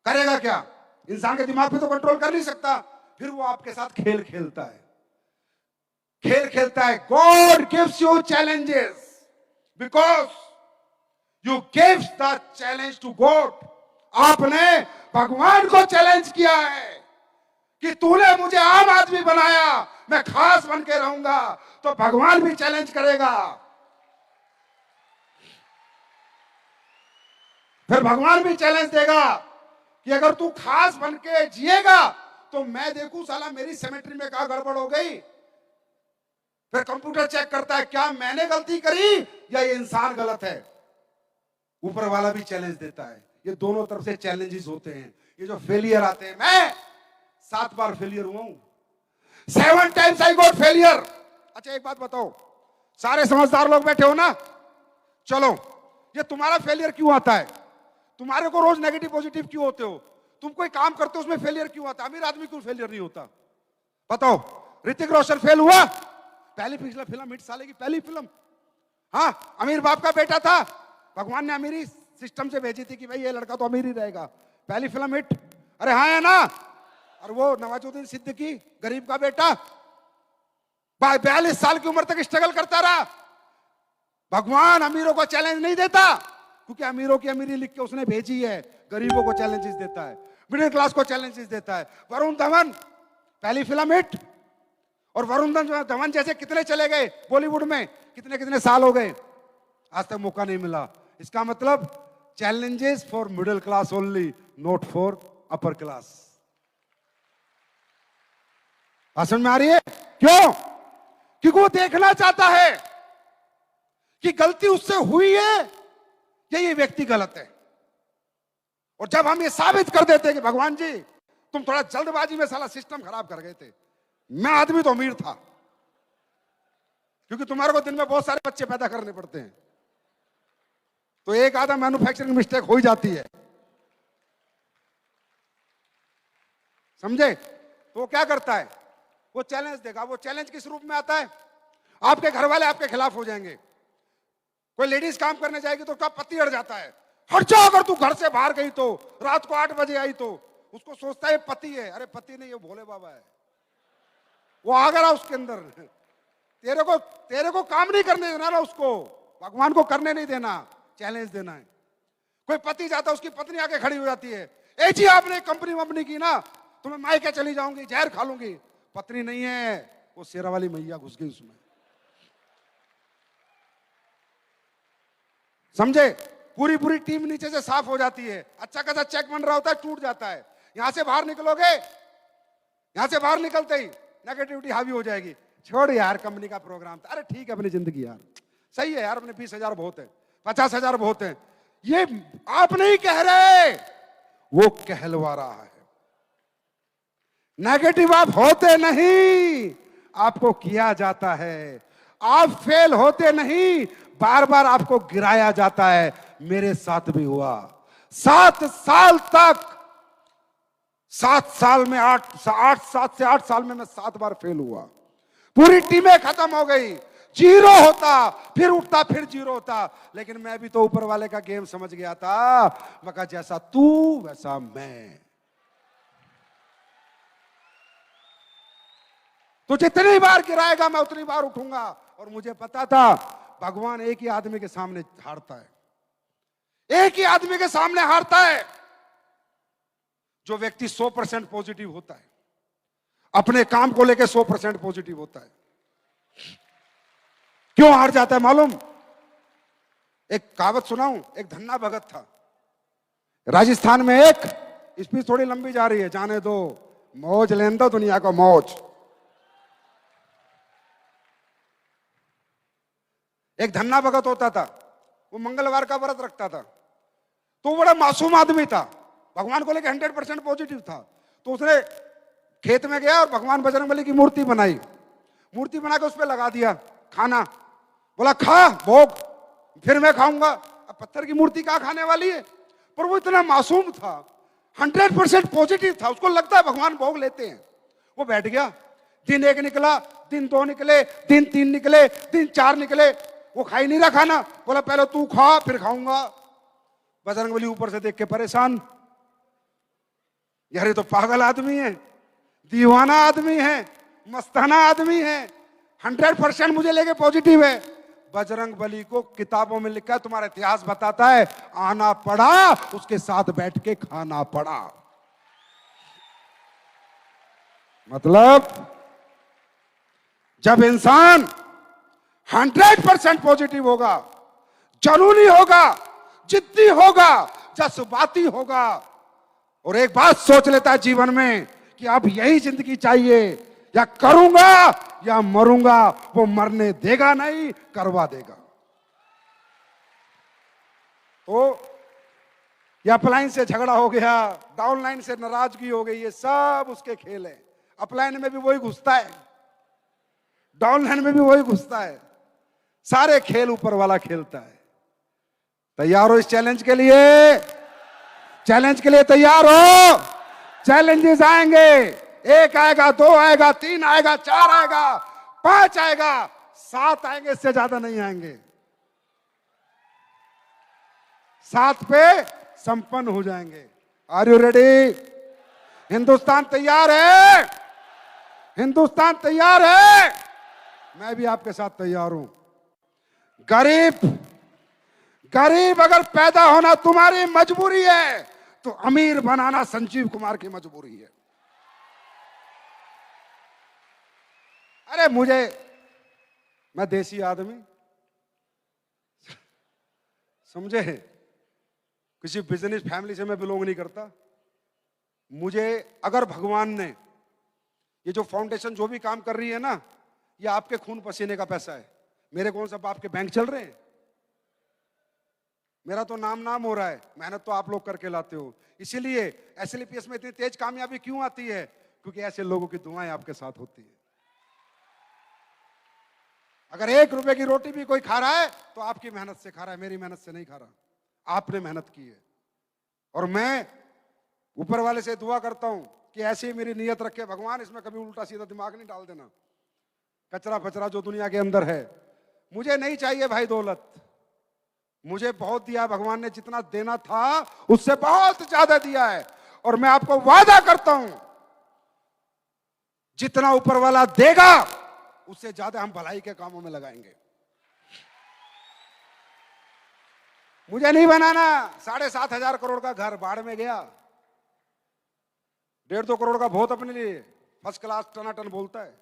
करेगा क्या? इंसान के दिमाग पे तो कंट्रोल कर नहीं सकता। फिर वो आपके साथ खेल खेलता है, खेल खेलता है। God gives you challenges because you gives the challenge to God. आपने भगवान को चैलेंज किया है कि तूने मुझे आम आदमी बनाया, मैं खास बन के रहूंगा। तो भगवान भी चैलेंज करेगा। फिर भगवान भी चैलेंज देगा कि अगर तू खास बन के जिएगा तो मैं देखूं साला मेरी सेमेट्री में क्या गड़बड़ हो गई। फिर कंप्यूटर चेक करता है क्या मैंने गलती करी या ये इंसान गलत है। ऊपर वाला भी चैलेंज देता है। ये दोनों तरफ से चैलेंजेस होते हैं। ये जो फेलियर आते हैं, मैं 7 बार फेलियर हुआ हूं। 7 times I got failure। अच्छा एक बात बताओ, सारे समझदार लोग बैठे हो ना, चलो ये तुम्हारा फेलियर क्यों आता है? तुम्हारे को रोज नेगेटिव पॉजिटिव क्यों होते हो? तुम कोई काम करते हो उसमें फेलियर क्यों आता है? अमीर आदमी क्यों फेलियर नहीं होता? बताओ। ऋतिक रोशन फेल हुआ, पहली पिछला फिल्म हिट, साले की पहली फिल्म। हाँ, अमीर बाप का बेटा था, भगवान ने अमीरी सिस्टम से भेजी थी कि भाई ये लड़का तो अमीर ही रहेगा, पहली फिल्म हिट। अरे हाँ है ना? और वो नवाजुद्दीन सिद्दीकी गरीब का बेटा 42 साल की उम्र तक स्ट्रगल करता रहा। भगवान अमीरों को चैलेंज नहीं देता क्योंकि अमीरों की अमीरी लिख के उसने भेजी है। गरीबों को चैलेंजेस देता है, मिडिल क्लास को चैलेंजेस देता है। वरुण धवन पहली फिल्म हिट, और वरुण धवन जैसे कितने चले गए बॉलीवुड में, कितने कितने साल हो गए, आज तक मौका नहीं मिला। इसका मतलब challenges for middle class only, not for upper class. समझ में आ रही है? क्यों? क्योंकि वो देखना चाहता है कि गलती उससे हुई है या ये व्यक्ति गलत है। और जब हम ये साबित कर देते कि भगवान जी तुम थोड़ा जल्दबाजी में साला सिस्टम खराब कर गए थे, मैं आदमी तो अमीर था, क्योंकि तुम्हारे को दिन में बहुत सारे बच्चे पैदा करने पड़ते हैं, तो एक आधा मैन्युफैक्चरिंग मिस्टेक हो ही जाती है। समझे? तो वो क्या करता है? वो चैलेंज देगा। वो चैलेंज किस रूप में आता है? आपके घर वाले आपके खिलाफ हो जाएंगे। कोई लेडीज काम करने जाएगी तो उसका पति अड़ जाता है, हट जा, अगर तू घर से बाहर गई तो, रात को 8 बजे आई तो। उसको सोचता है पति है, अरे पति नहीं, ये भोले बाबा है। वो आ गया उसके अंदर। तेरे को काम नहीं करने देना ना, उसको भगवान को करने नहीं देना, चैलेंज देना है। कोई पति जाता है, उसकी पत्नी आके खड़ी हो जाती है, ए जी आपने कंपनी वंपनी की ना, तो मैं मायके चली जाऊंगी, जहर खा लूंगी। पत्नी नहीं है, वो शेरा वाली मैया घुस गई उसमें। समझे? पूरी पूरी टीम नीचे से साफ हो जाती है। अच्छा खासा चेक बन रहा होता है, टूट जाता है। यहां से बाहर निकलोगे, यहां से बाहर निकलते ही नेगेटिविटी हावी हो जाएगी। छोड़ यार, कंपनी का प्रोग्राम था, अरे ठीक है अपनी जिंदगी यार, सही है यार, अपने 20,000 बहुत है, 50,000 बहुत है। ये आप नहीं कह रहे, वो कहलवा रहा है। नेगेटिव आप होते नहीं, आपको किया जाता है। आप फेल होते नहीं, बार बार आपको गिराया जाता है। मेरे साथ भी हुआ। 7 साल तक, 7 साल में 7 से 8 साल में मैं 7 बार फेल हुआ। पूरी टीमें खत्म हो गई, जीरो होता, फिर उठता, फिर जीरो होता। लेकिन मैं भी तो ऊपर वाले का गेम समझ गया था। मैं कहा जैसा तू वैसा मैं। तो जितनी बार गिराएगा मैं उतनी बार उठूंगा। और मुझे पता था भगवान एक ही आदमी के सामने हारता है, एक ही आदमी के सामने हारता है, जो व्यक्ति 100% पॉजिटिव होता है, अपने काम को लेकर 100% पॉजिटिव होता है। क्यों हार जाता है मालूम? एक कहावत सुनाऊं। एक धन्ना भगत था राजस्थान में। एक स्पीच थोड़ी लंबी जा रही है, जाने दो, मौज लेने दो दुनिया को मौज। एक धन्ना भगत होता था, वो मंगलवार का व्रत रखता था। तो बड़ा मासूम आदमी था, भगवान को लेकर 100% पॉजिटिव था। तो उसने खेत में गया और भगवान बजरंगबली की मूर्ति बनाई। मूर्ति बना के उस पर लगा दिया खाना। बोला खा भोग, फिर मैं खाऊंगा। अब पत्थर की मूर्ति कहाँ खाने वाली है? पर वो इतना मासूम था, 100% पॉजिटिव था, उसको लगता है भगवान भोग लेते हैं। वो बैठ गया। दिन 1 निकला, दिन 2 निकले, दिन 3 निकले, दिन 4 निकले, वो खा ही नहीं रहा खाना। बोला पहले तू खा फिर खाऊंगा। बजरंगबली ऊपर से देख के परेशान, यार ये तो पागल आदमी है, दीवाना आदमी है, मस्ताना आदमी है, 100% मुझे लेके पॉजिटिव है। बजरंग बली को किताबों में लिखा है, तुम्हारा इतिहास बताता है, आना पड़ा, उसके साथ बैठ के खाना पड़ा। मतलब जब इंसान 100% पॉजिटिव होगा, जुनूनी होगा, जिद्दी होगा, जज्बाती होगा, और एक बात सोच लेता है जीवन में कि अब यही जिंदगी चाहिए, या करूंगा या मरूंगा, वो मरने देगा नहीं, करवा देगा। तो ये अपलाइन से झगड़ा हो गया, डाउनलाइन से नाराजगी हो गई, ये सब उसके खेल है। अपलाइन में भी वही घुसता है, डाउनलाइन में भी वही घुसता है, सारे खेल ऊपर वाला खेलता है। तैयार हो इस चैलेंज के लिए? चैलेंज के लिए तैयार हो? चैलेंजेस आएंगे, 1 आएगा, 2 आएगा, 3 आएगा, 4 आएगा, 5 आएगा, 7 आएंगे, इससे ज्यादा नहीं आएंगे। 7 पे संपन्न हो जाएंगे। Are you ready? हिंदुस्तान तैयार है? हिंदुस्तान तैयार है? मैं भी आपके साथ तैयार हूं। गरीब अगर पैदा होना तुम्हारी मजबूरी है, तो अमीर बनाना संजीव कुमार की मजबूरी है। अरे मैं देसी आदमी, समझे, किसी बिजनेस फैमिली से मैं बिलोंग नहीं करता। मुझे अगर भगवान ने ये जो फाउंडेशन जो भी काम कर रही है ना, ये आपके खून पसीने का पैसा है। मेरे कौन सा बाप के बैंक चल रहे हैं? मेरा तो नाम हो रहा है, मेहनत तो आप लोग करके लाते हो। इसीलिए एसएलपीएस में इतनी तेज कामयाबी क्यों आती है? क्योंकि ऐसे लोगों की दुआएं आपके साथ होती है। अगर 1 रुपए की रोटी भी कोई खा रहा है तो आपकी मेहनत से खा रहा है, मेरी मेहनत से नहीं खा रहा। आपने मेहनत की है, और मैं ऊपर वाले से दुआ करता हूं कि ऐसी मेरी नीयत रखे भगवान, इसमें कभी उल्टा सीधा दिमाग नहीं डाल देना। कचरा फचरा जो दुनिया के अंदर है, मुझे नहीं चाहिए भाई दौलत। मुझे बहुत दिया है भगवान ने, जितना देना था उससे बहुत ज्यादा दिया है। और मैं आपको वादा करता हूं, जितना ऊपर वाला देगा उससे ज्यादा हम भलाई के कामों में लगाएंगे। मुझे नहीं बनाना 7,500 करोड़ का घर, बाढ़ में गया। 1.5-2 करोड़ का बहुत अपने लिए फर्स्ट क्लास टनाटन बोलता है।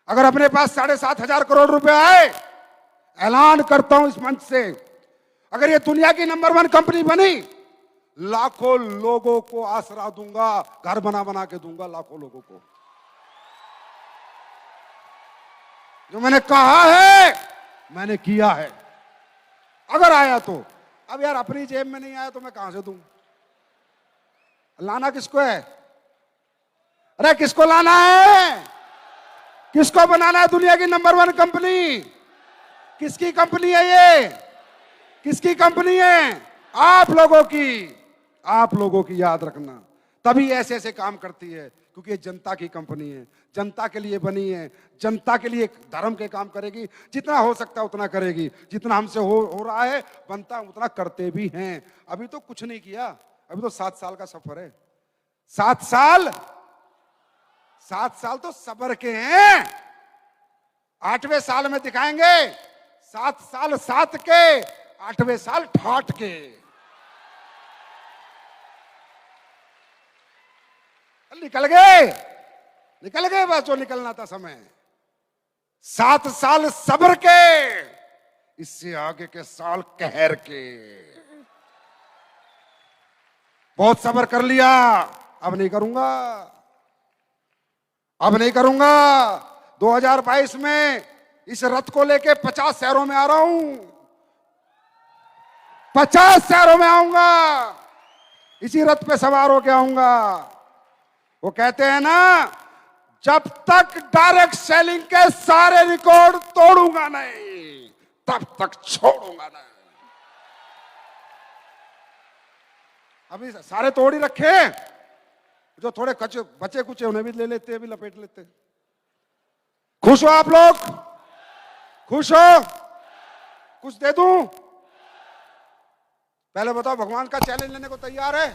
अगर अपने पास 7,500 करोड़ रुपए आए, ऐलान करता हूं इस मंच से, अगर ये दुनिया की नंबर 1 कंपनी बनी, लाखों लोगों को आसरा दूंगा, घर बना के दूंगा लाखों लोगों को। जो मैंने कहा है मैंने किया है। अगर आया तो, अब यार अपनी जेब में नहीं आया तो मैं कहां से दूं? लाना किसको है? अरे किसको लाना है? किसको बनाना है दुनिया की नंबर 1 कंपनी? किसकी कंपनी है ये? किसकी कंपनी है? आप लोगों की। आप लोगों की, याद रखना। तभी ऐसे ऐसे काम करती है, क्योंकि ये जनता की कंपनी है, जनता के लिए बनी है, जनता के लिए धर्म के काम करेगी। जितना हो सकता है उतना करेगी, जितना हमसे हो रहा है बनता है उतना करते भी हैं। अभी तो कुछ नहीं किया, अभी तो 7 साल का सफर है। 7 साल तो सब्र के हैं, 8वें साल में दिखाएंगे 7 साल साथ के, 8वें साल ठाठ के। निकल गए बस जो निकलना था समय। 7 साल सब्र के, इससे आगे के साल कहर के। बहुत सब्र कर लिया, अब नहीं करूंगा। 2022 में इस रथ को लेके 50 शहरों में आ रहा हूं, 50 शहरों में आऊंगा, इसी रथ पे सवार होके आऊंगा। वो कहते हैं ना, जब तक डायरेक्ट सेलिंग के सारे रिकॉर्ड तोड़ूंगा नहीं, तब तक छोड़ूंगा नहीं। अभी सारे तोड़ ही रखे, जो थोड़े बचे कुछ उन्हें भी ले लेते हैं, भी लपेट लेते हैं। खुश हो आप लोग? खुश हो? कुछ दे दूं? पहले बताओ, भगवान का चैलेंज लेने को तैयार है?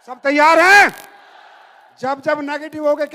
सब तैयार हैं? जब जब नेगेटिव हो गए